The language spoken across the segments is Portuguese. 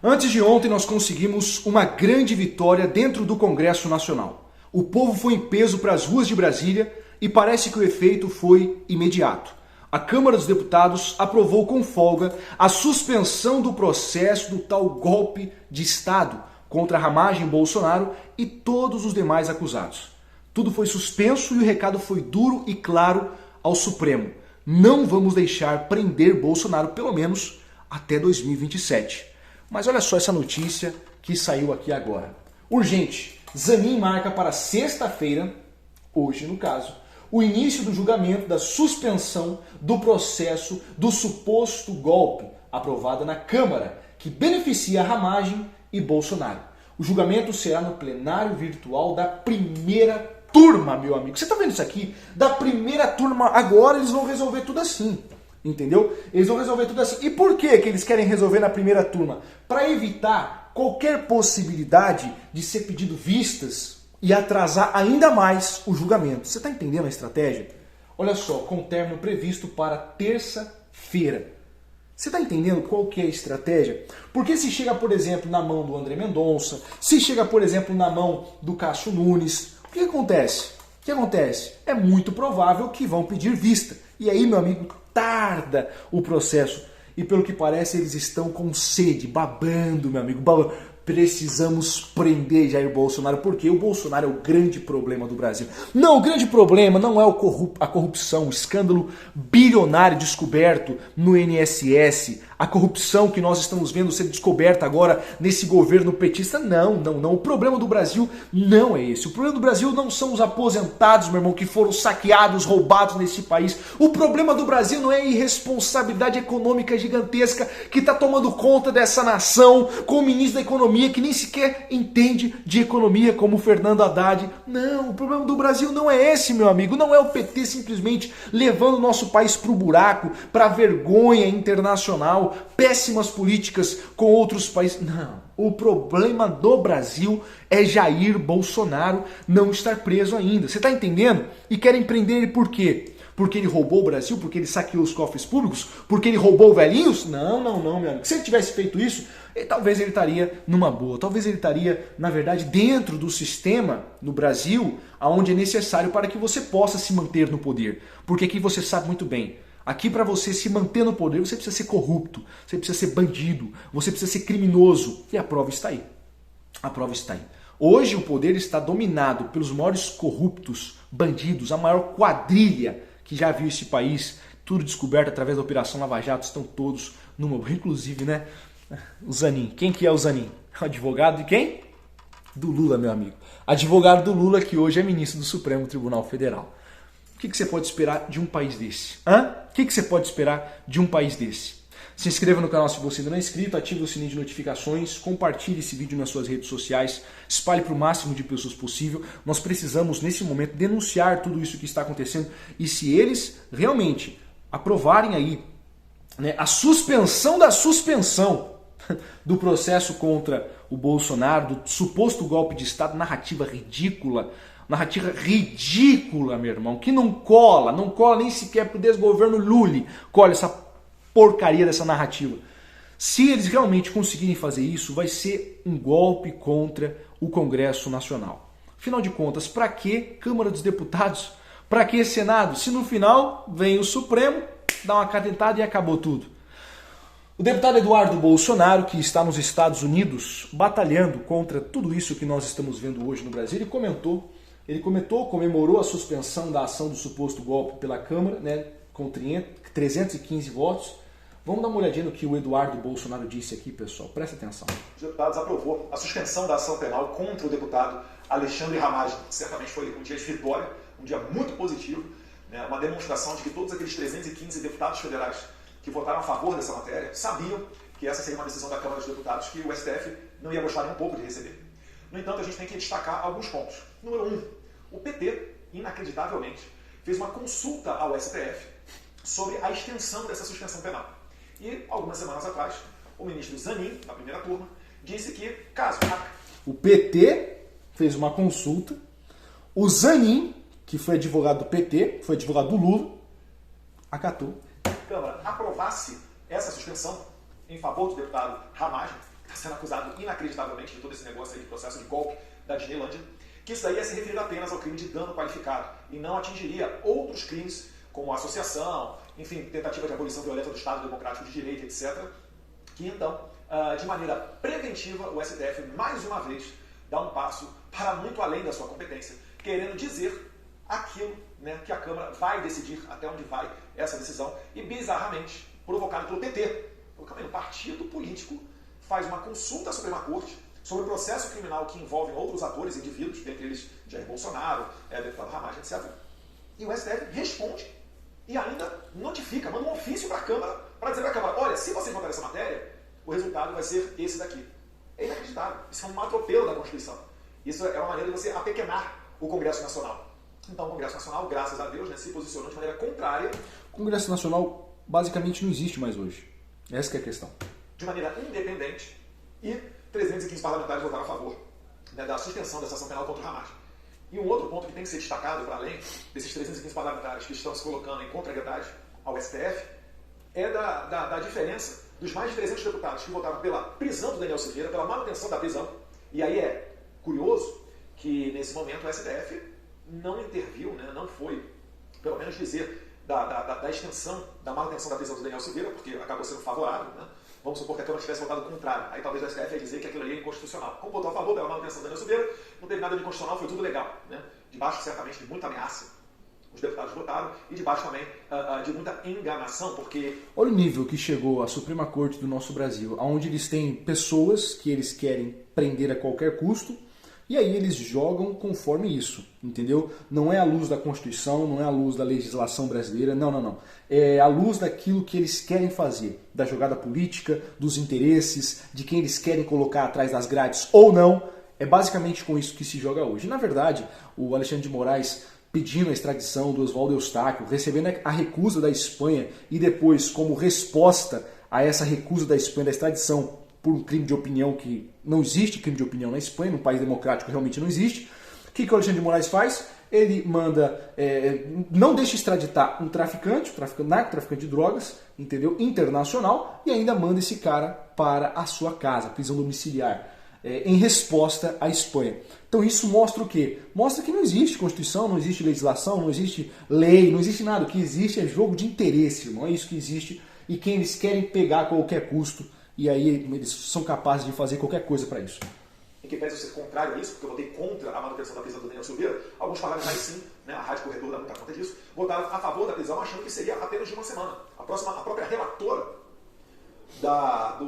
Antes de ontem nós conseguimos uma grande vitória dentro do Congresso Nacional. O povo foi em peso para as ruas de Brasília e parece que o efeito foi imediato. A Câmara dos Deputados aprovou com folga a suspensão do processo do tal golpe de Estado contra Ramagem Bolsonaro e todos os demais acusados. Tudo foi suspenso e o recado foi duro e claro ao Supremo. Não vamos deixar prender Bolsonaro, pelo menos até 2027. Mas olha só essa notícia que saiu aqui agora. Urgente. Zanin marca para sexta-feira, hoje no caso, o início do julgamento da suspensão do processo do suposto golpe aprovado na Câmara, que beneficia a Ramagem e Bolsonaro. O julgamento será no plenário virtual da primeira turma, meu amigo. Você está vendo isso aqui? Da primeira turma. Agora eles vão resolver tudo assim. Entendeu? Eles vão resolver tudo assim. E por que eles querem resolver na primeira turma? Para evitar qualquer possibilidade de ser pedido vistas e atrasar ainda mais o julgamento. Você está entendendo a estratégia? Olha só, com término previsto para terça-feira. Você está entendendo qual que é a estratégia? Porque se chega, por exemplo, na mão do André Mendonça, se chega, por exemplo, na mão do Cássio Nunes, o que acontece? O que acontece? É muito provável que vão pedir vista. E aí, meu amigo, tarda o processo. E pelo que parece, eles estão com sede, babando, meu amigo, babando. Precisamos prender Jair Bolsonaro, porque o Bolsonaro é o grande problema do Brasil. Não, o grande problema não é a corrupção, o escândalo bilionário descoberto no INSS, a corrupção que nós estamos vendo ser descoberta agora nesse governo petista. Não. O problema do Brasil não é esse. O problema do Brasil não são os aposentados, meu irmão, que foram saqueados, roubados nesse país. O problema do Brasil não é a irresponsabilidade econômica gigantesca que está tomando conta dessa nação, com o ministro da Economia que nem sequer entende de economia, como o Fernando Haddad. Não, o problema do Brasil não é esse, meu amigo. Não é o PT simplesmente levando o nosso país para o buraco, para a vergonha internacional, péssimas políticas com outros países. Não, o problema do Brasil é Jair Bolsonaro não estar preso ainda. Você está entendendo? E querem prender ele por quê? Porque ele roubou o Brasil? Porque ele saqueou os cofres públicos? Porque ele roubou velhinhos? Não, meu amigo. Se ele tivesse feito isso, talvez ele estaria numa boa. Talvez ele estaria, na verdade, dentro do sistema no Brasil, onde é necessário para que você possa se manter no poder. Porque aqui você sabe muito bem, aqui para você se manter no poder, você precisa ser corrupto, você precisa ser bandido, você precisa ser criminoso. E a prova está aí. A prova está aí. Hoje o poder está dominado pelos maiores corruptos, bandidos, a maior quadrilha que já viu esse país, tudo descoberto através da Operação Lava Jato, estão todos numa... Inclusive, né, o Zanin. Quem que é o Zanin? O advogado de quem? Do Lula, meu amigo. Advogado do Lula, que hoje é ministro do Supremo Tribunal Federal. O que você pode esperar de um país desse? O que você pode esperar de um país desse? Se inscreva no canal se você ainda não é inscrito, ative o sininho de notificações, compartilhe esse vídeo nas suas redes sociais, espalhe para o máximo de pessoas possível. Nós precisamos, nesse momento, denunciar tudo isso que está acontecendo e se eles realmente aprovarem aí, né, a suspensão da suspensão do processo contra o Bolsonaro, do suposto golpe de Estado, narrativa ridícula, meu irmão, que não cola nem sequer pro desgoverno Lula, cola essa porcaria dessa narrativa. Se eles realmente conseguirem fazer isso, vai ser um golpe contra o Congresso Nacional. Afinal de contas, para que Câmara dos Deputados? Para que Senado? Se no final vem o Supremo, dá uma catetada e acabou tudo. O deputado Eduardo Bolsonaro, que está nos Estados Unidos batalhando contra tudo isso que nós estamos vendo hoje no Brasil, ele comemorou a suspensão da ação do suposto golpe pela Câmara, né, com 315 votos. Vamos dar uma olhadinha no que o Eduardo Bolsonaro disse aqui, pessoal. Presta atenção. Os deputados aprovou a suspensão da ação penal contra o deputado Alexandre Ramagem. Certamente foi um dia de vitória, um dia muito positivo, né, uma demonstração de que todos aqueles 315 deputados federais que votaram a favor dessa matéria sabiam que essa seria uma decisão da Câmara dos Deputados que o STF não ia gostar nem um pouco de receber. No entanto, a gente tem que destacar alguns pontos. Número 1, o PT, inacreditavelmente, fez uma consulta ao STF sobre a extensão dessa suspensão penal. E, algumas semanas atrás, o ministro Zanin, da primeira turma, disse que, caso... O PT fez uma consulta, o Zanin, que foi advogado do PT, foi advogado do Lula, acatou. A Câmara aprovasse essa suspensão em favor do deputado Ramagem, que está sendo acusado inacreditavelmente de todo esse negócio aí de processo de golpe da Disneylândia, que isso daí ia se referir apenas ao crime de dano qualificado e não atingiria outros crimes como associação, enfim, tentativa de abolição violenta do Estado Democrático de Direito, etc. Que então, de maneira preventiva, o STF, mais uma vez, dá um passo para muito além da sua competência, querendo dizer aquilo, né, que a Câmara vai decidir, até onde vai essa decisão, e bizarramente, provocado pelo PT, o partido político faz uma consulta à Suprema Corte sobre o processo criminal que envolve outros atores, indivíduos, dentre eles Jair Bolsonaro, deputado Ramagem, etc. E o STF responde e ainda notifica, manda um ofício para a Câmara, para dizer para a Câmara, olha, se vocês votarem essa matéria, o resultado vai ser esse daqui. É inacreditável. Isso é um atropelo da Constituição. Isso é uma maneira de você apequenar o Congresso Nacional. Então o Congresso Nacional, graças a Deus, né, se posicionou de maneira contrária. O Congresso Nacional basicamente não existe mais hoje. Essa que é a questão. De maneira independente, e 315 parlamentares votaram a favor, né, da suspensão dessa ação penal contra o Hamas. E um outro ponto que tem que ser destacado, para além desses 315 parlamentares que estão se colocando em contrariedade ao STF, é da diferença dos mais de 300 deputados que votaram pela prisão do Daniel Silveira, pela manutenção da prisão. E aí é curioso que, nesse momento, o STF não interviu, né, não foi, pelo menos dizer, da extensão da manutenção da prisão do Daniel Silveira, porque acabou sendo favorável, né? Vamos supor que a Câmara tivesse votado o contrário. Aí talvez o STF ia dizer que aquilo ali é inconstitucional. Como votou a favor pela manutenção do Daniel Silveira, não teve nada de inconstitucional, foi tudo legal, né? Debaixo, certamente, de muita ameaça, os deputados votaram, e debaixo também de muita enganação, porque... Olha o nível que chegou a Suprema Corte do nosso Brasil, onde eles têm pessoas que eles querem prender a qualquer custo, e aí eles jogam conforme isso, entendeu? Não é à luz da Constituição, não é à luz da legislação brasileira, não. É à luz daquilo que eles querem fazer, da jogada política, dos interesses, de quem eles querem colocar atrás das grades ou não. É basicamente com isso que se joga hoje. Na verdade, o Alexandre de Moraes pedindo a extradição do Oswaldo Eustáquio, recebendo a recusa da Espanha e depois, como resposta a essa recusa da Espanha da extradição por um crime de opinião, que não existe crime de opinião na Espanha, num país democrático realmente não existe. O que o Alexandre de Moraes faz? Ele manda, não deixa extraditar um traficante, narcotraficante de drogas, entendeu? Internacional, e ainda manda esse cara para a sua casa, prisão domiciliar, em resposta à Espanha. Então isso mostra o quê? Mostra que não existe Constituição, não existe legislação, não existe lei, não existe nada. O que existe é jogo de interesse, não é isso que existe, e quem eles querem pegar a qualquer custo. E aí eles são capazes de fazer qualquer coisa para isso. Em que pese eu ser contrário a isso, porque eu votei contra a manutenção da prisão do Daniel Silveira, alguns parlamentares sim, né, a Rádio Corredor dá muita conta disso, votaram a favor da prisão achando que seria apenas de uma semana. A própria relatora da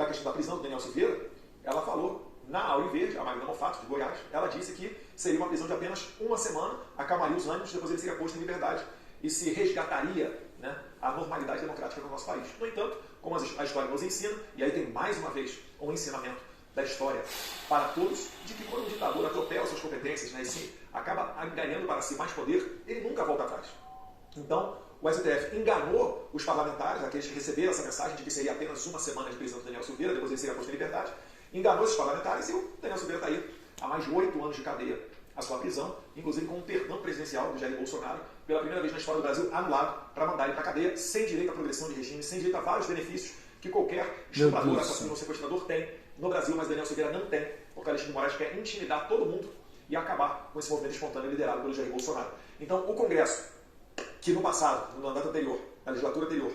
questão da prisão do Daniel Silveira, ela falou na Auri Verde, a Marina Mofato, de Goiás, ela disse que seria uma prisão de apenas uma semana, acalmaria os ânimos, depois ele seria posto em liberdade e se resgataria, né, a normalidade democrática do nosso país. No entanto, como a história nos ensina, e aí tem mais uma vez um ensinamento da história para todos, de que quando um ditador atropela suas competências, né, e sim, acaba ganhando para si mais poder, ele nunca volta atrás. Então, o STF enganou os parlamentares, aqueles que receberam essa mensagem de que seria apenas uma semana de prisão do Daniel Silveira, depois ele seria posto em liberdade, enganou esses parlamentares e o Daniel Silveira está aí há mais de 8 anos de cadeia a sua prisão, inclusive com um perdão presidencial do Jair Bolsonaro, pela primeira vez na história do Brasil, anulado para mandar ele para a cadeia, sem direito à progressão de regime, sem direito a vários benefícios que qualquer estuprador, assassino ou sequestrador tem no Brasil, mas Daniel Silveira não tem, porque Alexandre de Moraes quer intimidar todo mundo e acabar com esse movimento espontâneo liderado pelo Jair Bolsonaro. Então, o Congresso, que no passado, no mandato anterior, na legislatura anterior,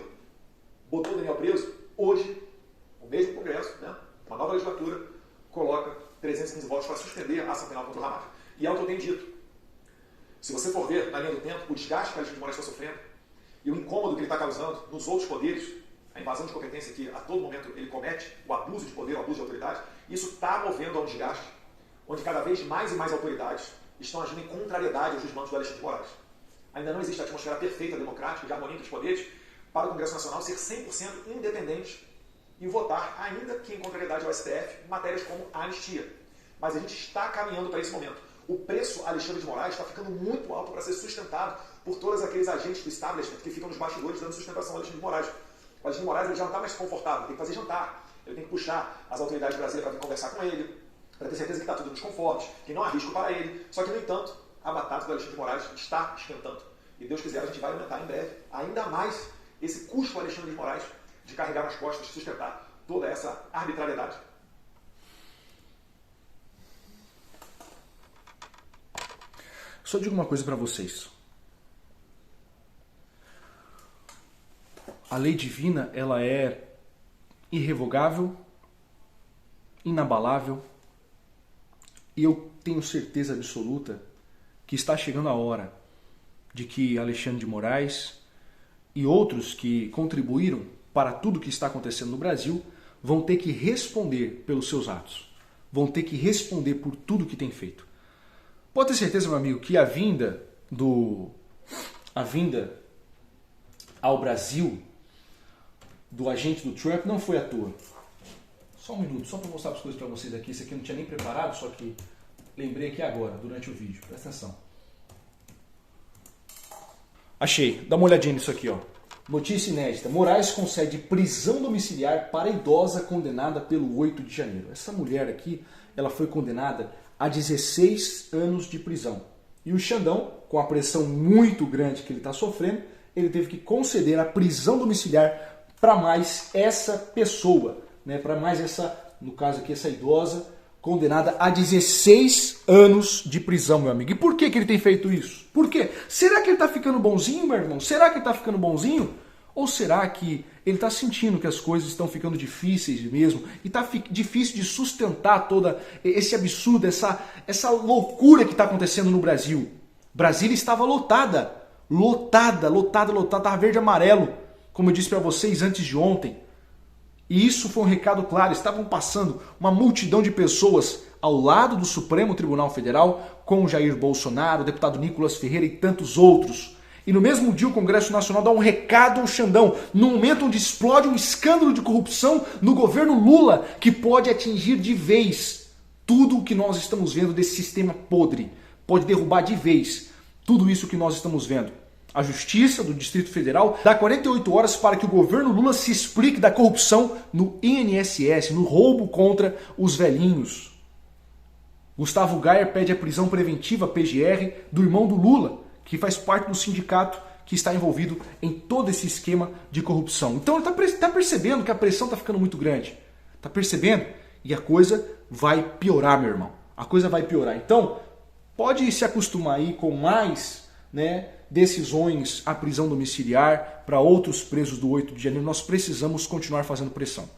botou o Daniel preso, hoje, o mesmo Congresso, né, uma nova legislatura, coloca 315 votos para suspender a ação penal contra o Hamas. E é o que eu tenho dito. Se você for ver, na linha do tempo, o desgaste que Alexandre de Moraes está sofrendo e o incômodo que ele está causando nos outros poderes, a invasão de competência que a todo momento ele comete, o abuso de poder, o abuso de autoridade, isso está movendo a um desgaste, onde cada vez mais e mais autoridades estão agindo em contrariedade aos desmandos do Alexandre de Moraes. Ainda não existe a atmosfera perfeita, democrática, de harmonia entre os poderes, para o Congresso Nacional ser 100% independente e votar, ainda que em contrariedade ao STF, matérias como a anistia. Mas a gente está caminhando para esse momento. O preço Alexandre de Moraes está ficando muito alto para ser sustentado por todos aqueles agentes do establishment que ficam nos bastidores dando sustentação ao Alexandre de Moraes. O Alexandre de Moraes ele já não está mais confortável, tem que fazer jantar, ele tem que puxar as autoridades brasileiras para vir conversar com ele, para ter certeza que está tudo nos confortos, que não há risco para ele. Só que, no entanto, a batata do Alexandre de Moraes está esquentando. E Deus quiser, a gente vai aumentar em breve ainda mais esse custo do Alexandre de Moraes de carregar nas costas, sustentar toda essa arbitrariedade. Só digo uma coisa para vocês. A lei divina, ela é irrevogável, inabalável, e eu tenho certeza absoluta que está chegando a hora de que Alexandre de Moraes e outros que contribuíram para tudo que está acontecendo no Brasil vão ter que responder pelos seus atos, vão ter que responder por tudo que tem feito. Pode ter certeza, meu amigo, que a vinda ao Brasil do agente do Trump não foi à toa. Só um minuto, só para mostrar as coisas para vocês aqui. Isso aqui eu não tinha nem preparado, só que lembrei aqui agora, durante o vídeo. Presta atenção. Achei. Dá uma olhadinha nisso aqui, ó. Notícia inédita. Moraes concede prisão domiciliar para idosa condenada pelo 8 de janeiro. Essa mulher aqui, ela foi condenada a 16 anos de prisão. E o Xandão, com a pressão muito grande que ele está sofrendo, ele teve que conceder a prisão domiciliar para mais essa pessoa, né? Para mais essa, no caso aqui, essa idosa, condenada a 16 anos de prisão, meu amigo. E por que ele tem feito isso? Por quê? Será que ele está ficando bonzinho, meu irmão? Será que ele está ficando bonzinho? Ou será que ele está sentindo que as coisas estão ficando difíceis mesmo? E está difícil de sustentar todo esse absurdo, essa loucura que está acontecendo no Brasil? Brasília estava lotada, estava verde e amarelo, como eu disse para vocês antes de ontem. E isso foi um recado claro. Estavam passando uma multidão de pessoas ao lado do Supremo Tribunal Federal, com Jair Bolsonaro, o deputado Nicolas Ferreira e tantos outros. E no mesmo dia o Congresso Nacional dá um recado ao Xandão, no momento onde explode um escândalo de corrupção no governo Lula, que pode atingir de vez tudo o que nós estamos vendo desse sistema podre. Pode derrubar de vez tudo isso que nós estamos vendo. A Justiça do Distrito Federal dá 48 horas para que o governo Lula se explique da corrupção no INSS, no roubo contra os velhinhos. Gustavo Gayer pede a prisão preventiva, PGR, do irmão do Lula, que faz parte do sindicato que está envolvido em todo esse esquema de corrupção. Então ele está percebendo que a pressão está ficando muito grande. Está percebendo? E a coisa vai piorar, meu irmão. A coisa vai piorar. Então, pode se acostumar aí com mais, decisões à prisão domiciliar para outros presos do 8 de janeiro. Nós precisamos continuar fazendo pressão.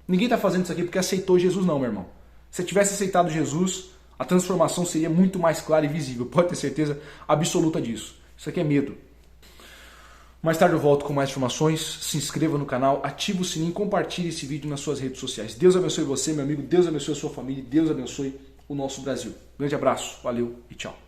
Ninguém está fazendo isso aqui porque aceitou Jesus não, meu irmão. Se tivesse aceitado Jesus, a transformação seria muito mais clara e visível. Pode ter certeza absoluta disso. Isso aqui é medo. Mais tarde eu volto com mais informações. Se inscreva no canal, ative o sininho, compartilhe esse vídeo nas suas redes sociais. Deus abençoe você, meu amigo. Deus abençoe a sua família. Deus abençoe o nosso Brasil. Grande abraço, valeu e tchau.